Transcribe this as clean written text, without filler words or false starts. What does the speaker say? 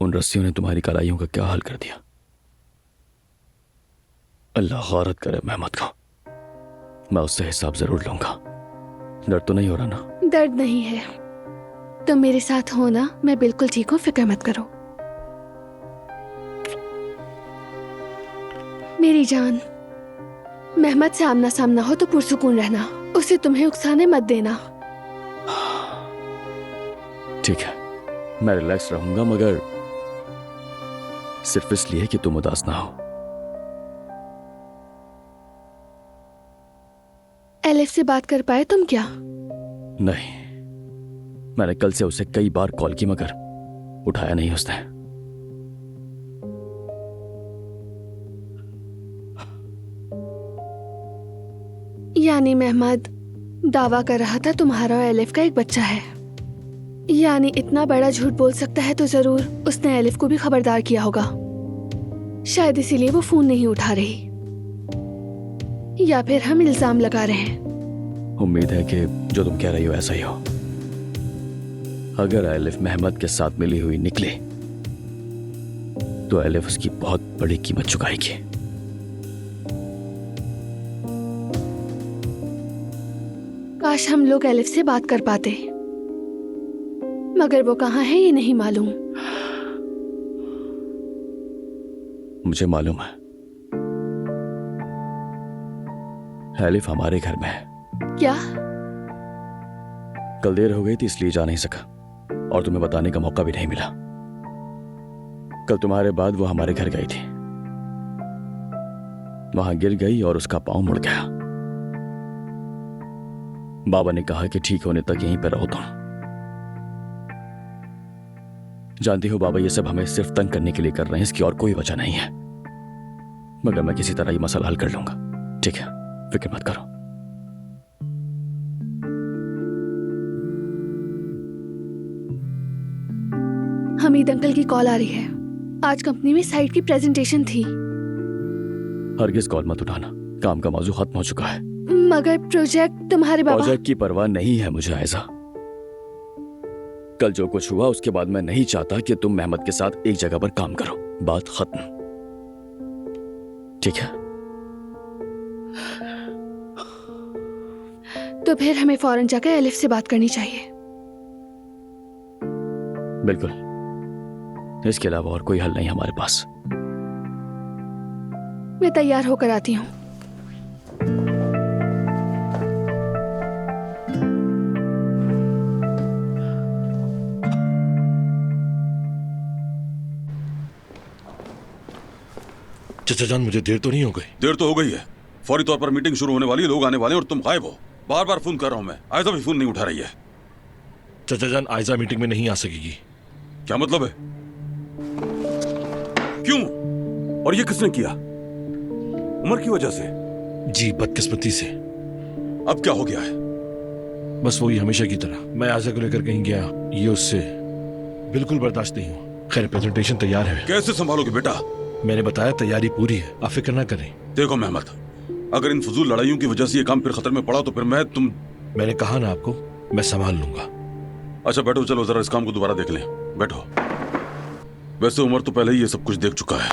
उन रस्सियों ने तुम्हारी कलाइयों का क्या हाल कर दिया। अल्लाह गारत करे मेहमद को। मैं उससे हिसाब जरूर लूंगा। दर्द तो नहीं हो रहा ना? दर्द नहीं है। तुम मेरे साथ हो ना? मैं बिल्कुल ठीक हूँ, फिक्र मत करो मेरी जान। मेहमद से आमना सामना हो तो पुरसुकून रहना, उसे तुम्हें उकसाने मत देना। ठीक है, मैं रिलैक्स रहूंगा, मगर सिर्फ इसलिए कि तुम उदास ना हो। एलिफ से बात कर पाए तुम क्या? नहीं, मैंने कल से उसे कई बार कॉल की, मगर उठाया नहीं उसने। यानी मेहमद दावा कर रहा था तुम्हारा और एलिफ का एक बच्चा है। यानी इतना बड़ा झूठ बोल सकता है तो जरूर उसने एलिफ को भी खबरदार किया होगा। शायद इसीलिए वो फोन नहीं उठा रही, या फिर हम इल्जाम लगा रहे हैं। उम्मीद है कि जो तुम कह रही हो ऐसा ही हो। अगर एलिफ मेहमद के साथ मिली हुई निकले तो एलिफ उसकी बहुत बड़ी कीमत चुकाएगी। काश हम लोग एलिफ से बात कर पाते, मगर वो कहाँ है ये नहीं मालूम। मुझे मालूम है, एलिफ हमारे घर में है। क्या? कल देर हो गई थी इसलिए जा नहीं सका, और तुम्हें बताने का मौका भी नहीं मिला। कल तुम्हारे बाद वो हमारे घर गई थी, वहां गिर गई और उसका पांव मुड़ गया। बाबा ने कहा कि ठीक होने तक यहीं पर रहो तुम। जानती हो बाबा ये सब हमें सिर्फ तंग करने के लिए कर रहे हैं, इसकी और कोई वजह नहीं है। मगर मैं किसी तरह ये मसला हल कर लूंगा, ठीक है? फिक्र मत करो। हमीद अंकल की कॉल आ रही है। आज कंपनी में साइट की प्रेजेंटेशन थी। हरगिज कॉल मत उठाना, काम का मौजू खत्म हो चुका है। मगर प्रोजेक्ट तुम्हारे बाबा। प्रोजेक्ट की परवाह नहीं है मुझे आयजा। कल जो कुछ हुआ उसके बाद मैं नहीं चाहता कि तुम मेहमद के साथ एक जगह पर काम करो। बात खत्म, ठीक है? तो फिर हमें फौरन जाकर एलिफ से बात करनी चाहिए। बिल्कुल, इसके अलावा और कोई हल नहीं हमारे पास। मैं तैयार होकर आती हूँ। चाचा जान, मुझे देर तो नहीं हो गई? देर तो हो गई है। फौरी तौर पर मीटिंग शुरू होने वाली है, लोग आने वाले हैं और तुम गायब हो। बार बार फोन कर रहा हूं मैं, आयजा भी फोन नहीं उठा रही है। चाचा जान, आयजा मीटिंग में नहीं आ सकेगी। क्या मतलब है? क्यों? और ये किसने किया? उमर की वजह से? जी, बदकिस्मती से। अब क्या हो गया है? बस वही हमेशा की तरह। मैं आयजा को लेकर कहीं गया, ये उससे बिल्कुल बर्दाश्त नहीं हुआ। खैर, प्रेजेंटेशन तैयार है। कैसे संभालोगे बेटा? मैंने बताया तैयारी पूरी है, आप फिक्र ना करें। देखो मेहमद, अगर इन फजूल लड़ाइयों की वजह से ये काम फिर खतरे में पड़ा तो फिर मैंने कहा ना आपको, मैं संभाल लूंगा। अच्छा बैठो, चलो जरा इस काम को दोबारा देख लें। बैठो। वैसे उमर तो पहले ही ये सब कुछ देख चुका है।